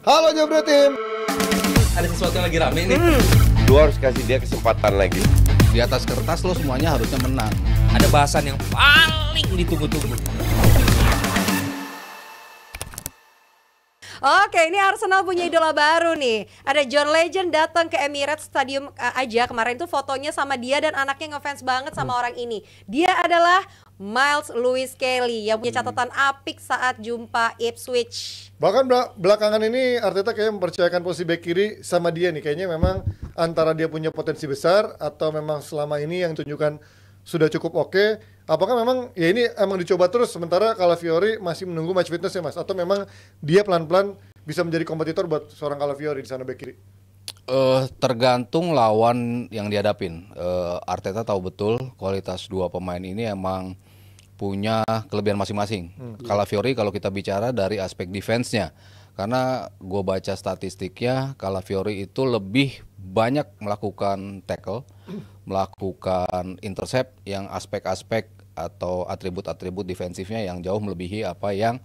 Halo Jabra Tim. Ada sesuatu yang lagi rame nih. Lu harus kasih dia kesempatan lagi. Di atas kertas lo semuanya harusnya menang. Ada bahasan yang paling ditunggu-tunggu. Oke, ini Arsenal punya idola baru nih. Ada John Legend datang ke Emirates Stadium aja kemarin tuh fotonya sama dia dan anaknya ngefans banget sama orang ini. Dia adalah Miles Lewis Kelly yang punya catatan apik saat jumpa Ipswich. Bahkan belakangan ini Arteta kayak mempercayakan posisi bek kiri sama dia nih. Kayaknya memang antara dia punya potensi besar atau memang selama ini yang tunjukkan sudah cukup oke. Apakah memang ya ini emang dicoba terus sementara Calafiori masih menunggu match fitness ya Mas? Atau memang dia pelan-pelan bisa menjadi kompetitor buat seorang Calafiori di sana bek kiri? Tergantung lawan yang dihadapin. Arteta tahu betul kualitas dua pemain ini emang punya kelebihan masing-masing. Calafiori kalau kita bicara dari aspek defense-nya, karena gue baca statistiknya, Calafiori itu lebih banyak melakukan tackle, melakukan intercept yang aspek-aspek atau atribut-atribut defensifnya yang jauh melebihi apa yang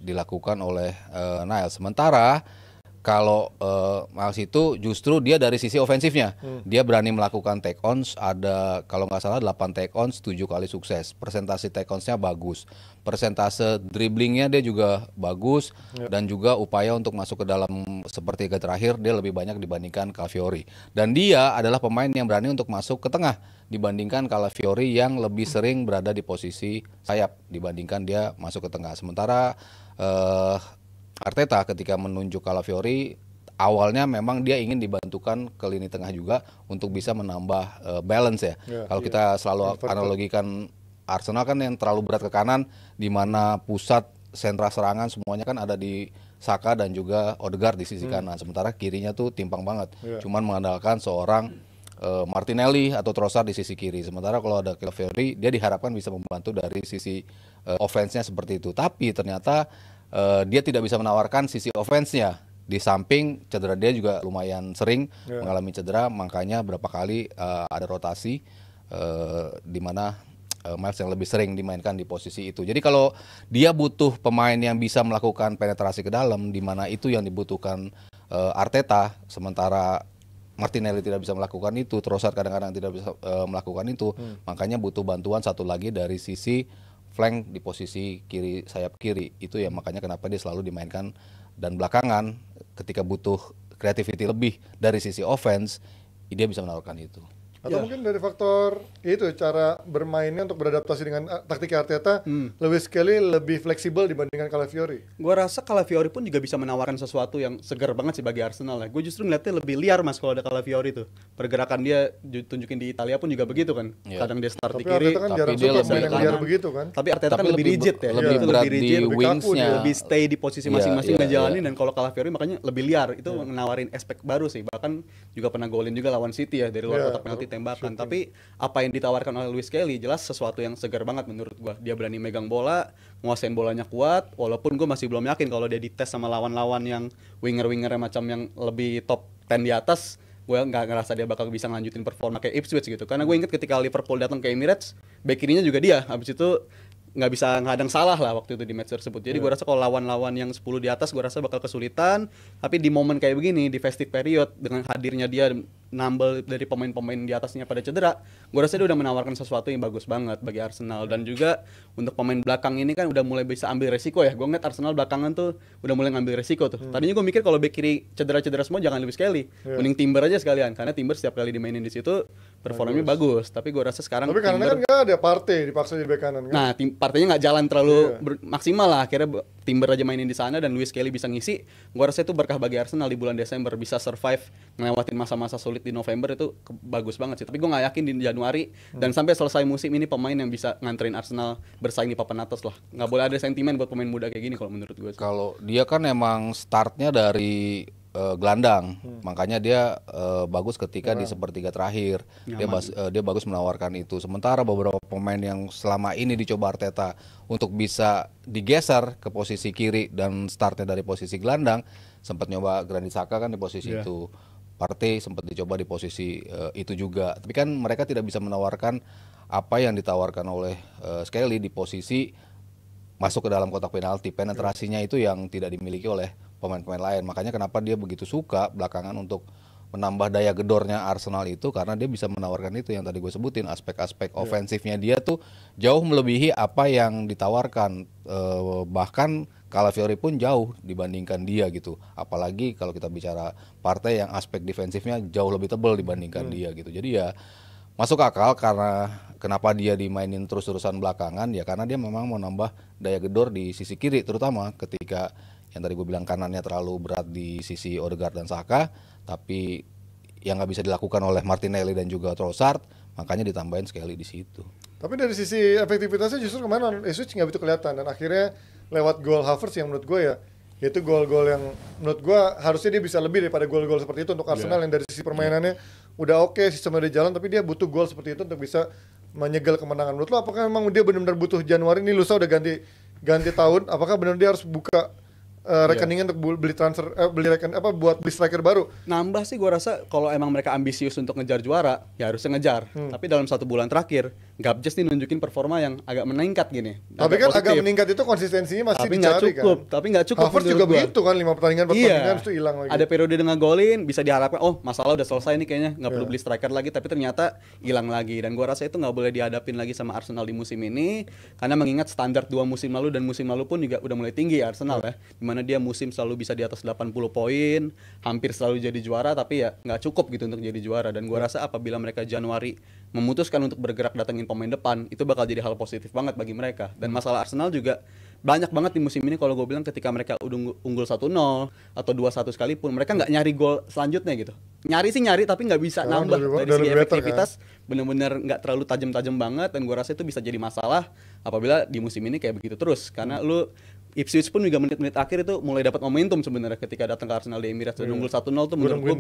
dilakukan oleh Niles. Sementara kalau Miles itu justru dia dari sisi ofensifnya, dia berani melakukan take ons, ada kalau nggak salah 8 take ons, 7 kali sukses. Persentase take onsnya bagus, persentase dribblingnya dia juga bagus, dan juga upaya untuk masuk ke dalam sepertiga terakhir dia lebih banyak dibandingkan Calafiori. Dan dia adalah pemain yang berani untuk masuk ke tengah dibandingkan Calafiori yang lebih sering berada di posisi sayap dibandingkan dia masuk ke tengah. Sementara Arteta ketika menunjuk Calafiori awalnya memang dia ingin dibantukan ke lini tengah juga untuk bisa menambah balance ya. Kalau kita selalu analogikan Arsenal kan yang terlalu berat ke kanan, di mana pusat sentra serangan semuanya kan ada di Saka dan juga Odegaard di sisi kanan. Sementara kirinya tuh timpang banget. Cuman mengandalkan seorang Martinelli atau Trossard di sisi kiri. Sementara kalau ada Calafiori dia diharapkan bisa membantu dari sisi offense-nya seperti itu. Tapi ternyata dia tidak bisa menawarkan sisi offense-nya. Di samping cedera dia juga lumayan sering mengalami cedera, makanya berapa kali ada rotasi di mana Miles yang lebih sering dimainkan di posisi itu. Jadi kalau dia butuh pemain yang bisa melakukan penetrasi ke dalam, di mana itu yang dibutuhkan Arteta, sementara Martinelli tidak bisa melakukan itu, Trossard kadang-kadang tidak bisa melakukan itu, makanya butuh bantuan satu lagi dari sisi flank di posisi kiri, sayap kiri. Itu ya makanya kenapa dia selalu dimainkan, dan belakangan ketika butuh creativity lebih dari sisi offense, dia bisa menawarkan itu. Atau mungkin dari faktor itu cara bermainnya untuk beradaptasi dengan taktik Arteta, Lewis Kelly lebih fleksibel dibandingkan Calafiori. Gue rasa Calafiori pun juga bisa menawarkan sesuatu yang segar banget sih bagi Arsenal ya. Gue justru ngeliatnya lebih liar Mas kalau ada Calafiori tuh. Pergerakan dia tunjukin di Italia pun juga begitu kan. Kadang dia start di kiri, Arteta kan tapi jarang dia suka lebih main yang liar begitu kan. Tapi Arteta kan lebih rigid ya. Lebih Itu berat lebih di rigid, wings-nya. lebih stay di posisi masing-masing ngejalanin. Dan kalau Calafiori makanya lebih liar. Itu menawarin aspek baru sih. Bahkan juga pernah golin juga lawan City ya dari luar kotak penalti tembakan. Tapi apa yang ditawarkan oleh Lewis Kelly jelas sesuatu yang segar banget menurut gua. Dia berani megang bola, nguasain bolanya kuat, walaupun gua masih belum yakin kalau dia dites sama lawan-lawan yang winger-wingernya macam yang lebih top 10 di atas, gua nggak ngerasa dia bakal bisa ngelanjutin performa kayak Ipswich gitu. Karena gue inget ketika Liverpool datang ke Emirates, bek kirinya juga dia. Habis itu nggak bisa ngadang salah lah waktu itu di match tersebut. Jadi gue rasa kalau lawan-lawan yang 10 di atas gue rasa bakal kesulitan. Tapi di momen kayak begini, di festive period, dengan hadirnya dia nambel dari pemain-pemain di atasnya pada cedera, gue rasa dia udah menawarkan sesuatu yang bagus banget bagi Arsenal. Dan juga untuk pemain belakang ini kan udah mulai bisa ambil resiko ya. Gue ngeliat Arsenal belakangan tuh udah mulai ngambil resiko tuh. Tadinya gue mikir kalau bek kiri cedera-cedera semua jangan Lewis Kelly, mending Timber aja sekalian. Karena Timber setiap kali dimainin di situ performanya bagus. Tapi gue rasa sekarang Tapi karena kan nggak ada Partey dipaksa di bek kanan kan. nah partainya nggak jalan terlalu maksimal lah, akhirnya Timber aja mainin di sana dan Lewis Kelly bisa ngisi. Gua rasa itu berkah bagi Arsenal di bulan Desember, bisa survive ngelewatin masa-masa sulit di November, itu bagus banget sih. Tapi gue nggak yakin di Januari dan sampai selesai musim ini pemain yang bisa nganterin Arsenal bersaing di papan atas lah. Nggak boleh ada sentimen buat pemain muda kayak gini kalau menurut gue. Kalau dia kan emang startnya dari gelandang, makanya dia bagus ketika di sepertiga terakhir. Dia bagus menawarkan itu. Sementara beberapa pemain yang selama ini dicoba Arteta untuk bisa digeser ke posisi kiri dan startnya dari posisi gelandang, sempat nyoba Granit Xhaka kan di posisi itu. Partey sempat dicoba di posisi itu juga. Tapi kan mereka tidak bisa menawarkan apa yang ditawarkan oleh Skelly di posisi masuk ke dalam kotak penalti. Penetrasinya itu yang tidak dimiliki oleh pemain-pemain lain. Makanya kenapa dia begitu suka belakangan untuk menambah daya gedornya Arsenal itu, karena dia bisa menawarkan itu yang tadi gue sebutin, aspek-aspek ofensifnya dia tuh jauh melebihi apa yang ditawarkan. Bahkan Calafiori pun jauh dibandingkan dia gitu. Apalagi kalau kita bicara partai yang aspek defensifnya jauh lebih tebal dibandingkan dia gitu. Jadi ya masuk akal karena kenapa dia dimainin terus-terusan belakangan, ya karena dia memang mau nambah daya gedor di sisi kiri, terutama ketika yang tadi gue bilang kanannya terlalu berat di sisi Odegaard dan Saka, tapi yang nggak bisa dilakukan oleh Martinelli dan juga Trossard, makanya ditambahin sekali di situ. Tapi dari sisi efektivitasnya justru kemarin Ipswich nggak begitu kelihatan, dan akhirnya lewat gol Havertz yang menurut gue ya itu gol-gol yang menurut gue harusnya dia bisa lebih daripada gol-gol seperti itu untuk Arsenal yang dari sisi permainannya udah oke, sistemnya udah jalan, tapi dia butuh gol seperti itu untuk bisa menyegel kemenangan. Menurut lo apakah memang dia benar-benar butuh Januari ini, lusa udah ganti tahun, apakah benar dia harus buka rekeningnya untuk beli transfer buat beli striker baru? Nambah sih gue rasa kalau emang mereka ambisius untuk ngejar juara, ya harusnya ngejar. Tapi dalam 1 bulan terakhir, Gabjes nih nunjukin performa yang agak meningkat gini. Tapi kan agak meningkat itu konsistensinya masih dicari kan. Tapi nggak cukup. Havertz juga begitu kan, 5 pertandingan itu hilang lagi. Ada periode dengan golin, bisa diharapkan, oh masalah udah selesai nih kayaknya, nggak perlu beli striker lagi, tapi ternyata hilang lagi. Dan gue rasa itu nggak boleh dihadapin lagi sama Arsenal di musim ini, karena mengingat standar 2 musim lalu dan musim lalu pun juga udah mulai tinggi ya Arsenal ya, dimana dia musim selalu bisa di atas 80 poin, hampir selalu jadi juara, tapi ya nggak cukup gitu untuk jadi juara. Dan gue rasa apabila mereka Januari memutuskan untuk bergerak datengin pemain depan, itu bakal jadi hal positif banget bagi mereka. Dan masalah Arsenal juga banyak banget di musim ini kalau gue bilang, ketika mereka udah unggul 1-0 atau 2-1 sekalipun, mereka nggak nyari gol selanjutnya gitu. Nyari sih nyari, tapi nggak bisa nambah. Dari segi efektivitas bener-bener nggak terlalu tajam-tajam banget, dan gue rasa itu bisa jadi masalah apabila di musim ini kayak begitu terus. Karena lu Ipswich pun juga menit-menit akhir itu mulai dapat momentum sebenarnya ketika datang ke Arsenal di Emirates dan unggul 1-0 tuh menurut gue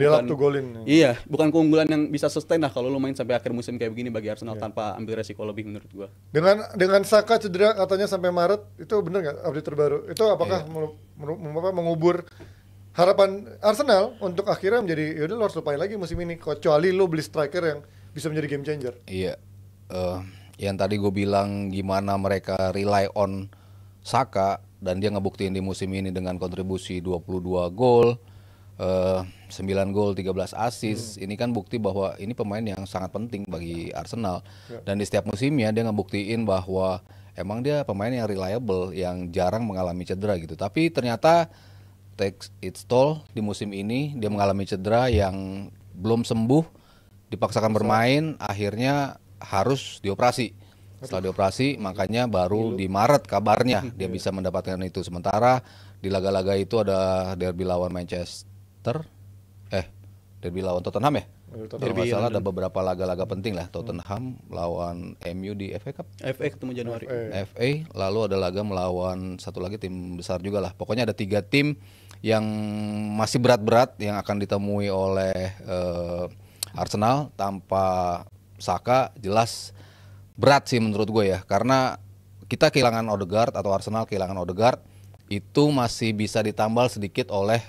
bukan keunggulan yang bisa sustain lah kalau lu main sampai akhir musim kayak begini bagi Arsenal tanpa ambil resiko lebih menurut gue. Dengan Saka cedera katanya sampai Maret, itu bener nggak update terbaru? Itu apakah mengubur harapan Arsenal untuk akhirnya menjadi yaudah lo harus lupain lagi musim ini, kecuali lo beli striker yang bisa menjadi game changer? Iya, yang tadi gue bilang gimana mereka rely on Saka, dan dia ngebuktiin di musim ini dengan kontribusi 22 gol, 9 gol, 13 assist. Ini kan bukti bahwa ini pemain yang sangat penting bagi Arsenal. Dan di setiap musimnya dia ngebuktiin bahwa emang dia pemain yang reliable, yang jarang mengalami cedera gitu. Tapi ternyata takes its toll di musim ini, dia mengalami cedera yang belum sembuh, dipaksakan bermain, akhirnya harus dioperasi. Setelah dioperasi, makanya baru di Maret kabarnya dia bisa mendapatkan itu. Sementara di laga-laga itu ada derby lawan derby lawan Tottenham ya? Kalau nggak salah ada beberapa laga-laga penting lah. Tottenham lawan MU di FA Cup. FA ketemu Januari. FA, lalu ada laga melawan satu lagi tim besar juga lah. Pokoknya ada 3 tim yang masih berat-berat yang akan ditemui oleh Arsenal. Tanpa Saka jelas berat sih menurut gue ya, karena kita kehilangan Odegaard atau Arsenal kehilangan Odegaard itu masih bisa ditambal sedikit oleh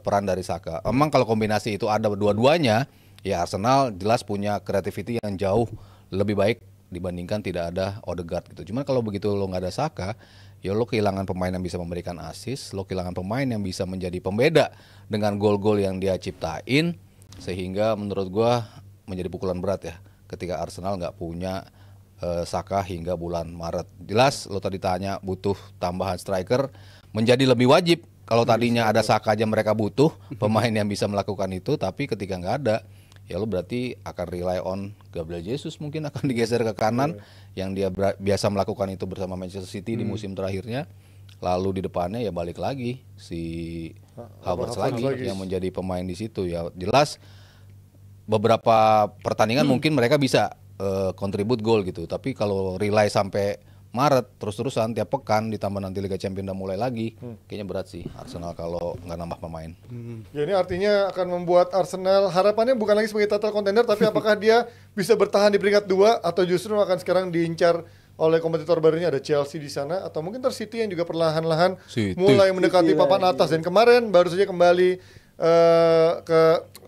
peran dari Saka. Emang kalau kombinasi itu ada dua-duanya, ya Arsenal jelas punya creativity yang jauh lebih baik dibandingkan tidak ada Odegaard gitu. Cuman kalau begitu lo nggak ada Saka, ya lo kehilangan pemain yang bisa memberikan assist, lo kehilangan pemain yang bisa menjadi pembeda dengan gol-gol yang dia ciptain, sehingga menurut gue menjadi pukulan berat ya ketika Arsenal nggak punya Saka hingga bulan Maret. Jelas lo tadi tanya butuh tambahan striker, menjadi lebih wajib. Kalau tadinya ada Saka aja mereka butuh pemain yang bisa melakukan itu, tapi ketika nggak ada, ya lo berarti akan rely on Gabriel Jesus, mungkin akan digeser ke kanan yang dia biasa melakukan itu bersama Manchester City di musim terakhirnya. Lalu di depannya ya balik lagi si Havertz lagi yang menjadi pemain di situ. Ya jelas beberapa pertandingan mungkin mereka bisa kontribut gol gitu, tapi kalau rely sampai Maret terus-terusan tiap pekan ditambah nanti Liga Champions udah mulai lagi, kayaknya berat sih Arsenal kalau nggak nambah pemain. Ya ini artinya akan membuat Arsenal harapannya bukan lagi sebagai title contender, tapi apakah dia bisa bertahan di peringkat 2 atau justru akan sekarang diincar oleh kompetitor barunya, ada Chelsea di sana atau mungkin City yang juga perlahan-lahan mulai mendekati papan atas, dan kemarin baru saja kembali ke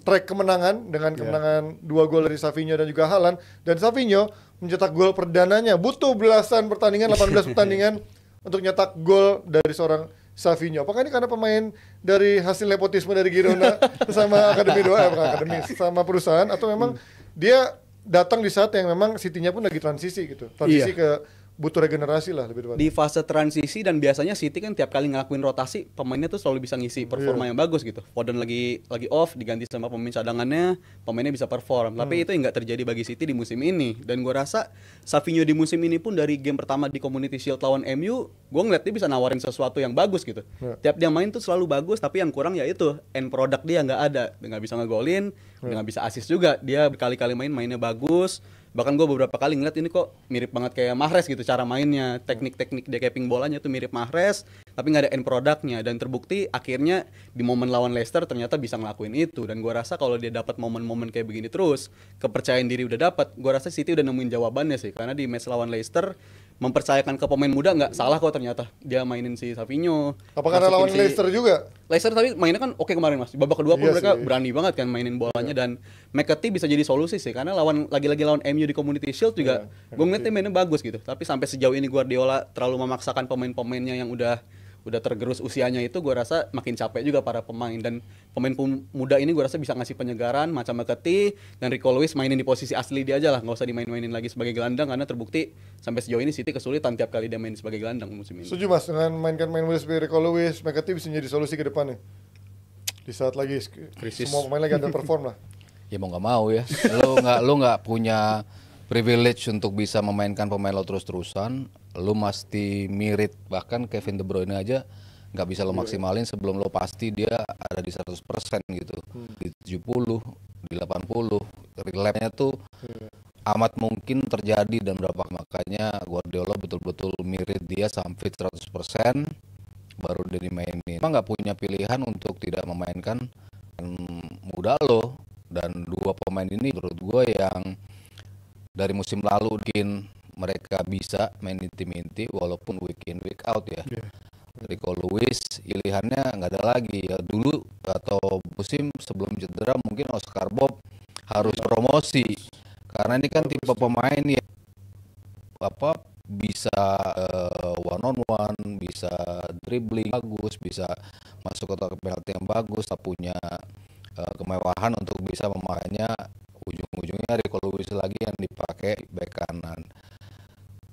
track kemenangan dengan kemenangan 2 gol dari Savinho dan juga Haaland, dan Savinho mencetak gol perdananya butuh belasan pertandingan, 18 pertandingan untuk nyetak gol dari seorang Savinho. Apakah ini karena pemain dari hasil nepotisme dari Girona sama akademi bukan akademi, sama perusahaan, atau memang dia datang di saat yang memang City-nya pun lagi transisi gitu. Transisi ke butuh regenerasi lah lebih tepatnya. Di fase transisi, dan biasanya City kan tiap kali ngelakuin rotasi pemainnya tuh selalu bisa ngisi performa yang bagus gitu. Foden lagi off, diganti sama pemain cadangannya, pemainnya bisa perform. Tapi itu yang nggak terjadi bagi City di musim ini. Dan gue rasa Savinho di musim ini pun dari game pertama di Community Shield lawan MU, gue ngeliat dia bisa nawarin sesuatu yang bagus gitu. Tiap dia main tuh selalu bagus, tapi yang kurang ya itu end product dia nggak ada. Dia nggak bisa ngegolin, dia nggak bisa assist juga. Dia berkali-kali mainnya bagus. Bahkan gue beberapa kali ngeliat ini kok mirip banget kayak Mahrez gitu cara mainnya, teknik-teknik dia capping bolanya tuh mirip Mahrez, tapi nggak ada end produknya. Dan terbukti akhirnya di momen lawan Leicester ternyata bisa ngelakuin itu. Dan gue rasa kalau dia dapat momen-momen kayak begini terus, kepercayaan diri udah dapat, gue rasa City udah nemuin jawabannya sih. Karena di match lawan Leicester mempercayakan ke pemain muda nggak salah kok, ternyata dia mainin si Savinho. Apakah karena lawan Leicester juga? Leicester tapi mainnya kan oke kemarin Mas. Di babak kedua pun mereka sih berani banget kan mainin bolanya, dan McAtee bisa jadi solusi sih karena lagi-lagi lawan MU di Community Shield juga gue ngeliatnya mainnya bagus gitu. Tapi sampai sejauh ini Guardiola terlalu memaksakan pemain-pemainnya yang udah tergerus usianya, itu gue rasa makin capek juga para pemain. Dan pemain muda ini gue rasa bisa ngasih penyegaran macam McAtee, dan Rico Lewis mainin di posisi asli dia aja lah, nggak usah dimain-mainin lagi sebagai gelandang, karena terbukti sampai sejauh ini City kesulitan tiap kali dia main sebagai gelandang musim ini. Setuju Mas, dengan mainkan main muda seperti Rico Lewis, McAtee bisa jadi solusi ke depannya. Di saat lagi krisis, semua pemain lagi underperform lah. Ya mau nggak mau ya, lo nggak punya privilege untuk bisa memainkan pemain lo terus-terusan, lo mesti mirip. Bahkan Kevin De Bruyne aja nggak bisa lo maksimalin sebelum lo pasti dia ada di 100% gitu, di 70, di 80, relapnya tuh amat mungkin terjadi. Dan berapa makanya Guardiola betul-betul mirip dia sampai 100% baru dia dimainin. Emang nggak punya pilihan untuk tidak memainkan muda lo. Dan dua pemain ini menurut gue yang dari musim lalu mungkin mereka bisa main inti walaupun week in week out ya. Rico Lewis pilihannya nggak ada lagi ya, dulu atau musim sebelum cedera mungkin Oscar Bob harus promosi karena ini kan tipe pemain yang bisa one on one, bisa dribbling bagus, bisa masuk ke penalti yang bagus, tak punya kemewahan untuk bisa memakainya. Ujung-ujungnya Rico Lewis lagi yang dipakai bek kanan.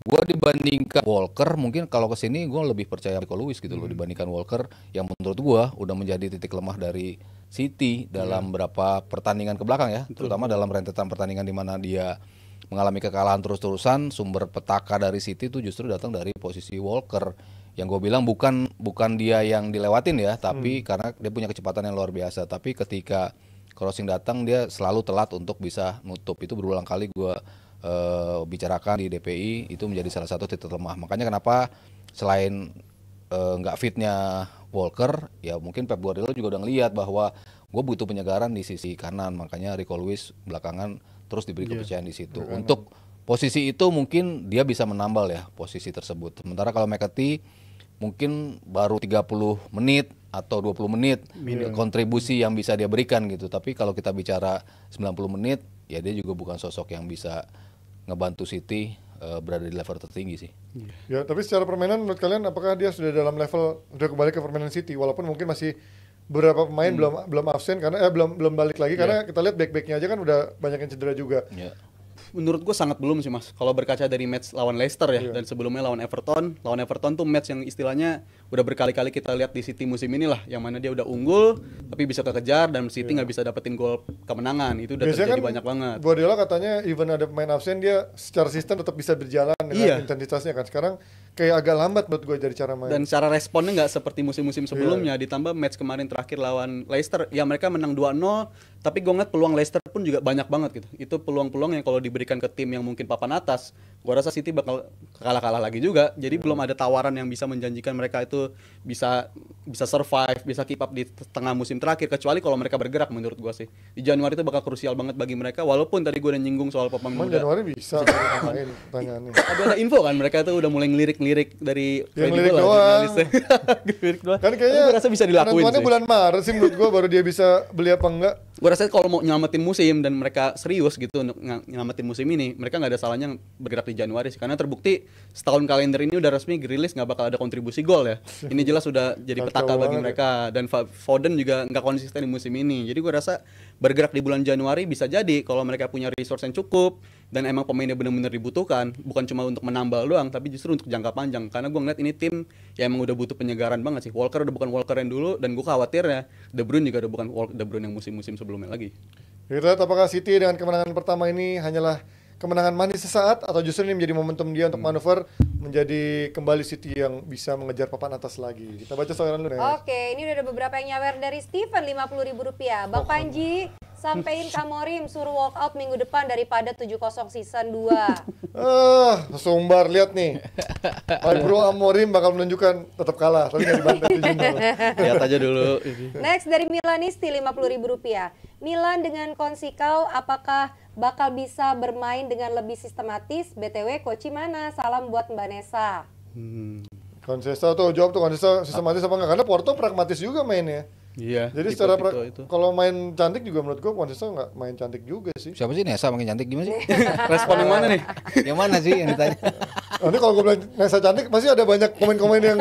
Gue dibandingkan Walker, mungkin kalau kesini gue lebih percaya Rico Lewis gitu loh dibandingkan Walker, yang menurut gue udah menjadi titik lemah dari City dalam beberapa pertandingan ke belakang ya. Terutama dalam rentetan pertandingan di mana dia mengalami kekalahan terus-terusan. Sumber petaka dari City itu justru datang dari posisi Walker, yang gue bilang bukan dia yang dilewatin ya, tapi karena dia punya kecepatan yang luar biasa. Tapi ketika crossing datang dia selalu telat untuk bisa nutup. Itu berulang kali gue bicarakan di DPI, itu menjadi salah satu titik lemah. Makanya kenapa selain nggak fitnya Walker, ya mungkin Pep Guardiola juga udah ngeliat bahwa gue butuh penyegaran di sisi kanan. Makanya Rico Lewis belakangan terus diberi kepercayaan di situ. Untuk posisi itu mungkin dia bisa menambal ya posisi tersebut. Sementara kalau McAtee mungkin baru 30 menit atau 20 menit kontribusi yang bisa dia berikan gitu. Tapi kalau kita bicara 90 menit, ya dia juga bukan sosok yang bisa ngebantu City berada di level tertinggi sih. Ya, tapi secara permainan menurut kalian apakah dia sudah dalam level, udah kembali ke permainan City, walaupun mungkin masih beberapa pemain belum absen karena belum balik lagi karena kita lihat back-backnya aja kan udah banyak yang cedera juga. Menurut gue sangat belum sih Mas. Kalau berkaca dari match lawan Leicester ya, dan sebelumnya lawan Everton tuh match yang istilahnya udah berkali-kali kita lihat di City musim ini lah, yang mana dia udah unggul tapi bisa kekejar dan City nggak bisa dapetin gol kemenangan. Itu udah biasanya terjadi kan banyak banget. Guardiola katanya even ada pemain absen dia secara sistem tetap bisa berjalan dengan intensitasnya kan. Sekarang kayak agak lambat buat gue dari cara main. Dan cara responnya nggak seperti musim-musim sebelumnya. Ditambah match kemarin terakhir lawan Leicester, ya mereka menang 2-0, tapi gue ngeliat peluang Leicester pun juga banyak banget gitu. Itu peluang-peluang yang kalau diberikan ke tim yang mungkin papan atas, gue rasa City bakal kalah-kalah lagi juga. Jadi belum ada tawaran yang bisa menjanjikan mereka itu bisa survive, bisa keep up di tengah musim poin terakhir, kecuali kalau mereka bergerak menurut gua sih. Di Januari itu bakal krusial banget bagi mereka, walaupun tadi gua udah nyinggung soal pemain Emang muda. Januari bisa main pertanyaannya. Ada info kan mereka tuh udah mulai ngelirik-ngelirik dari Yang Freddy lirik Bola, doang. jurnalisnya. Ngelirik doang. Kan kayaknya Tapi gua rasa bisa dilakuin penentuannya sih. bulan Maret sih menurut gua baru dia bisa beli apa enggak. Gue rasa kalau mau nyelamatin musim dan mereka serius gitu untuk nyelamatin musim ini, mereka nggak ada salahnya bergerak di Januari sih, karena terbukti setahun kalender ini udah resmi Grealish nggak bakal ada kontribusi gol ya. Ini jelas sudah jadi Kacau petaka bagi banget mereka, dan Foden juga nggak konsisten di musim ini. Jadi gue rasa bergerak di bulan Januari bisa jadi kalau mereka punya resource yang cukup dan emang pemainnya benar-benar dibutuhkan, bukan cuma untuk menambal doang, tapi justru untuk jangka panjang. Karena gue ngeliat ini tim yang emang udah butuh penyegaran banget sih. Walker udah bukan Walker yang dulu, dan gue khawatirnya De Bruyne juga udah bukan De Bruyne yang musim-musim sebelumnya lagi. Kita lihat apakah City dengan kemenangan pertama ini hanyalah kemenangan manis sesaat atau justru ini menjadi momentum dia untuk manuver menjadi kembali City yang bisa mengejar papan atas lagi. Kita baca soalan dulu ya. Oke, ini udah ada beberapa yang nyawer dari Steven Rp50.000. Bang Panji, sampein Kamorim suruh walk out minggu depan daripada 7-0 season 2. Sumbar lihat nih. Pak Bro Amorim bakal menunjukkan tetap kalah, tapi nggak dibantai 7-0. Lihat aja dulu. Next dari Milanisti Rp50.000. Milan dengan Konsikau apakah bakal bisa bermain dengan lebih sistematis? BTW Koci mana? Salam buat Mbak Nesa. Konsesa tuh jawab tuh Konsesa sistematis apa enggak? Karena Porto pragmatis juga mainnya. Iya. Jadi tipe secara itu. kalau main cantik juga menurut gua Konsesa nggak main cantik juga sih. Siapa sih Nesa makin cantik gimana sih? Respon yang mana nih? Yang mana sih yang ditanya? Nanti kalau gua bilang Nesa cantik pasti ada banyak komen-komen yang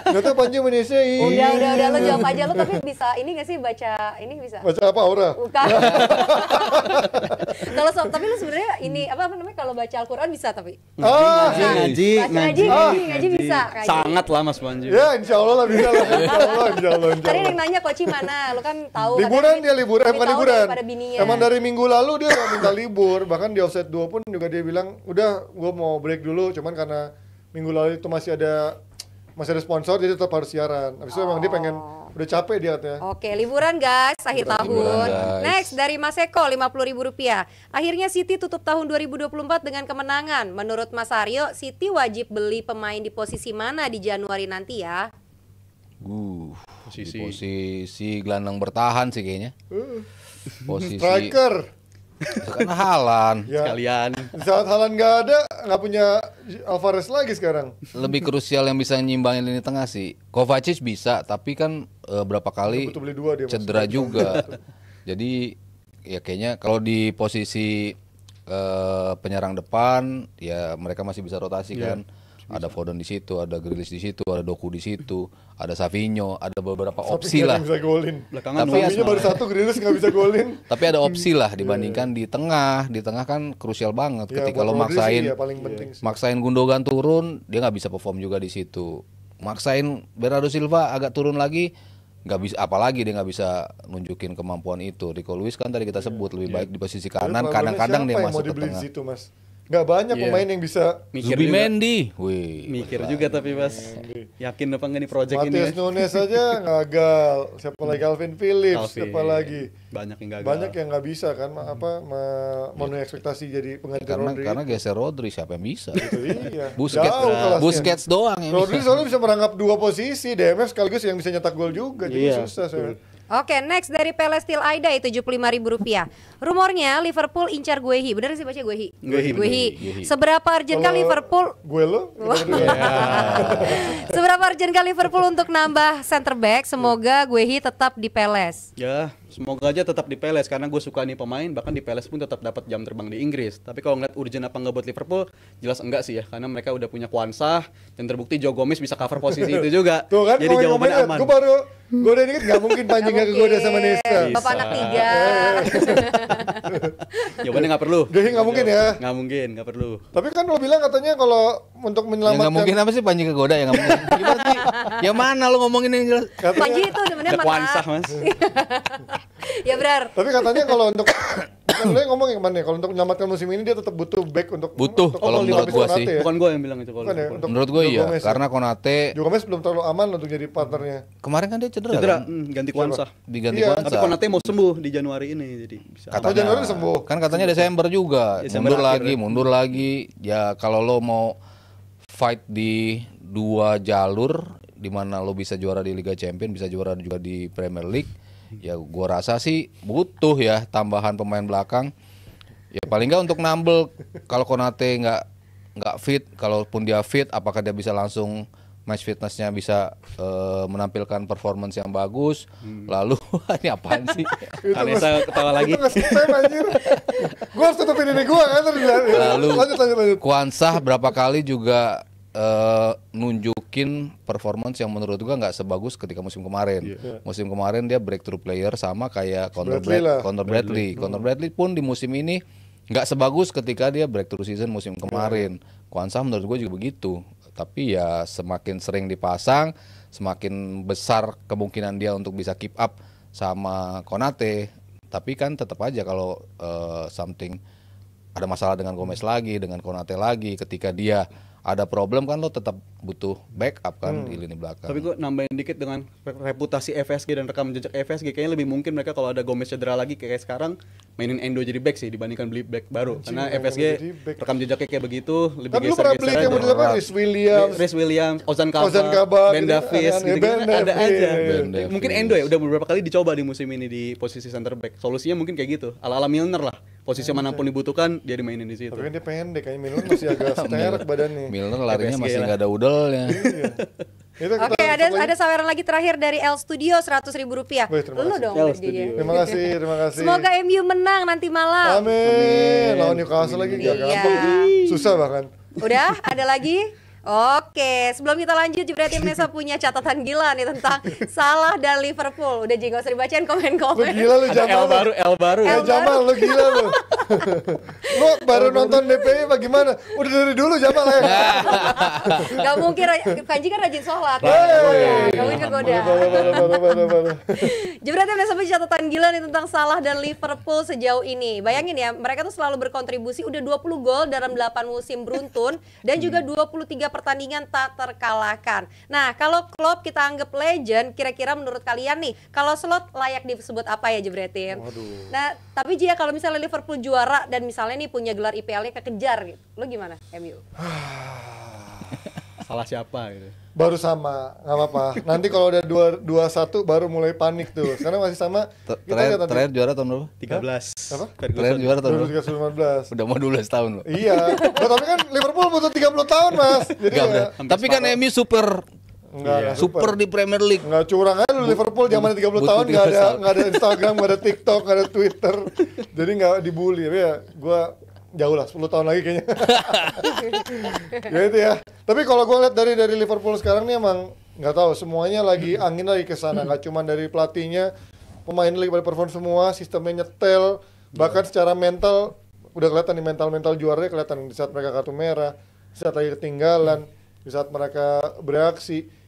ternyata Panji Indonesia Udah lo jawab aja lo, tapi bisa ini nggak sih baca ini bisa? baca apa Aura? Bukan. Kalau tapi lu sebenarnya ini apa namanya kalau baca Al-Qur'an bisa tapi. Ngaji Ngaji bisa. Ngaji. Sangat lah Mas Panji. Ya insya Allah lah bisa lah. Insya Allah. Tadi ada yang nanya Koci mana? Lu kan tahu. Liburan dia liburan, bukan liburan. Bininya. Emang dari minggu lalu dia udah minta libur. Bahkan di offset 2 pun juga dia bilang, udah gua mau break dulu. Cuman karena minggu lalu itu masih ada sponsor, jadi tetap harus siaran. Habis itu emang dia pengen, udah capek dia katanya. Oke, liburan guys, akhir tahun. guys. Next dari Mas Eko, Rp50.000. Akhirnya City tutup tahun 2024 dengan kemenangan. Menurut Mas Aryo, City wajib beli pemain di posisi mana di Januari nanti ya? Posisi gelandang bertahan sih kayaknya. Posisi Striker. karena Haaland. Ya. Sekalian. Di saat Haaland nggak ada, nggak punya Alvarez lagi sekarang. Lebih krusial yang bisa nyimbangin lini tengah sih. Kovacic bisa, tapi kan berapa kali Butuh beli 2 dia. cedera juga. Jadi ya kayaknya kalau di posisi penyerang depan ya mereka masih bisa rotasi kan. Ada Foden di situ, ada Grealish di situ, ada Doku di situ, ada Savinho, ada beberapa opsi lah. Bisa golin. Belakangan Tapi Savinho baru 1, Grealish nggak bisa golin. Tapi ada opsi lah dibandingkan di tengah. Di tengah kan krusial banget. Ya, Ketika buat lo Rodri sih maksain ya, paling penting sih. maksain Gundogan turun, dia nggak bisa perform juga di situ. Maksain Bernardo Silva agak turun lagi, nggak bisa. Apalagi dia nggak bisa nunjukin kemampuan itu. Rico Lewis kan tadi kita sebut lebih baik di posisi kanan. Tapi Kadang-kadang dia siapa yang mau masuk ke dibeli di tengah. situ, Mas? Nggak banyak pemain yang bisa. Mikir Zubi juga. Mendy, wih. Mikir juga tapi Mas. Yakin apa enggak nih project ini? Matias Nunes aja gagal. Siapa lagi Calvin Phillips? Calvin. Siapa lagi? Banyak yang gagal. Banyak yang nggak bisa kan memenuhi ekspektasi jadi pengganti Rodri. Karena geser Rodri siapa yang bisa? Iya. Busquets, Jauh kelasnya. Busquets doang yang Rodri bisa. soalnya bisa merangkap 2 posisi, DMF sekaligus yang bisa nyetak gol juga. Jadi Iya, susah saya. Oke, next dari Pelestil Aida itu Rp75.000. Rumornya Liverpool incar Guehi. Bener sih baca Guehi? Guehi. Seberapa urgentkah Kalau Liverpool? gue lo? Seberapa urgentkah Liverpool untuk nambah center back? Semoga Guehi tetap di Peles. Ya, semoga aja tetap di Peles karena gue suka nih pemain, bahkan di Peles pun tetap dapat jam terbang di Inggris. Tapi kalau ngeliat urgent apa enggak buat Liverpool, jelas enggak sih ya, karena mereka udah punya Kwanzaa dan terbukti Joe Gomez bisa cover posisi itu juga. Tuh kan, Jadi jawabannya aman. gue udah dikit nggak mungkin Panji nggak kegoda sama Nesa. Bapak anak 3. Jawabannya nggak perlu. Jadi nggak mungkin ya. Nggak mungkin, nggak perlu. Tapi kan lo bilang katanya kalau untuk Yang menyelamatkan. nggak mungkin apa sih Panji kegoda yang nggak mungkin? Gimana sih? Yang mana lo ngomongin yang jelas? Panji itu demennya Ada sama Kwanzaa Mas. Ya benar. Tapi katanya kalau untuk kan lo yang ngomong yang mana? Kalau untuk menyelamatkan musim ini dia tetap butuh back untuk. Butuh, untuk kalau menurut lapis gua Konate sih. ya. Bukan gue yang bilang itu kalau. Bukan ya, untuk Menurut gue Joe iya, Gomez ya. karena Konate Joe Gomez belum terlalu aman untuk jadi partnernya. kemarin kan dia cedera. Cedera, Kan? ganti Kwanzaa. Diganti Iya. Tapi Kwanzaa. Konate mau sembuh di Januari ini, jadi bisa. Oh, Januari sembuh. Kan katanya Desember juga. Desember mundur akhir, lagi, ya. mundur lagi. Ya kalau lo mau fight di 2 jalur di mana lo bisa juara di Liga Champions, bisa juara juga di Premier League. Ya gua rasa sih butuh ya tambahan pemain belakang. Ya paling nggak untuk nambel kalau Konate nggak fit, kalaupun dia fit, apakah dia bisa langsung match fitnessnya bisa menampilkan performance yang bagus. Lalu ini apaan sih? Vanessa ketawa lagi. Itu nge-spam anjir. Gua harus tutupin ini gua kan tadi. Lalu lanjut. Kwansah berapa kali juga nunjukin performance yang menurut gua nggak sebagus ketika musim kemarin. Musim kemarin dia breakthrough player sama kayak Conor Bradley. Conor Bradley pun di musim ini nggak sebagus ketika dia breakthrough season musim kemarin. Kwansah menurut gua juga begitu. Tapi ya semakin sering dipasang, semakin besar kemungkinan dia untuk bisa keep up sama Konate. Tapi kan tetap aja kalau something ada masalah dengan Gomez lagi, dengan Konate lagi, ketika dia ada problem kan lo tetap butuh backup kan di lini belakang. Tapi gue nambahin dikit dengan reputasi FSG dan rekam jejak FSG, kayaknya lebih mungkin mereka kalau ada Gomez cedera lagi kayak sekarang mainin Endo jadi back sih dibandingkan beli back baru. Karena FSG rekam jejaknya kayak begitu, lebih Tapi lu pernah beli kayak model apa? Rhys Williams, Ozan Kabak, Ben gitu, Davies, kan, gitu ada aja. Ben Davies. Mungkin Endo ya udah beberapa kali dicoba di musim ini di posisi center back. Solusinya mungkin kayak gitu, ala-ala Milner lah. Posisi manapun dibutuhkan dia dimainin di situ. Tapi kan dia pendek, kayaknya Milner masih agak sterek badannya. Milner larinya FSG masih lah. nggak ada udelnya. Oke, ada saweran lagi terakhir dari L Studio Rp100.000. Wih, terima Lu kasih. dong L berdiri. Studio. Terima kasih. Semoga MU menang nanti malam. Amin. Lawan Newcastle lagi gak Iya. gampang. Susah bahkan. Udah, ada lagi? Oke, sebelum kita lanjut, berarti Nesa punya catatan gila nih tentang Salah dan Liverpool. Udah jadi gak usah dibacain Lu komen-komen. gila lu Ada Jamal. L baru. Ya Jamal lu gila lu. Lu baru nonton DPI apa gimana? Udah dari dulu Jamal ya. Gak mungkin, Panji kan rajin sholat. Hey. Gak mungkin kegoda. Parah. Jebretnya Nesa punya catatan gila nih tentang Salah dan Liverpool sejauh ini. Bayangin ya, mereka tuh selalu berkontribusi udah 20 gol dalam 8 musim beruntun dan juga 23 pertandingan tak terkalahkan. Nah, kalau Klopp kita anggap legend, kira-kira menurut kalian nih, kalau Slot layak disebut apa ya Jebretin? Nah, tapi Jia kalau misalnya Liverpool juara dan misalnya nih punya gelar IPL-nya kekejar gitu, lo gimana MU? Salah siapa gitu. Baru sama, nggak apa-apa. Nanti kalau udah 2-1 baru mulai panik tuh. Sekarang masih sama. Kita lihat nanti. Terakhir juara tahun berapa? 13. Apa? Terakhir juara tahun berapa? 2015. Udah mau 12 tahun loh. Iya. Nah, tapi kan Liverpool butuh 30 tahun, Mas. Jadi Nggak, ya, udah. Tapi kan MU super enggak super di Premier League. Nggak curang aja lu Liverpool zaman 30 butuh tahun 30 nggak ada Instagram, nggak ada TikTok, nggak ada Twitter. Jadi nggak dibully. Tapi ya gue jauh lah 10 tahun lagi kayaknya. Ya itu ya. Tapi kalau gue lihat dari Liverpool sekarang nih emang nggak tahu, semuanya lagi angin lagi ke sana. Nggak cuma dari pelatihnya, pemain lagi pada perform semua, sistemnya nyetel, bahkan secara mental udah kelihatan nih mental juaranya kelihatan di saat mereka kartu merah, di saat lagi ketinggalan, di saat mereka bereaksi.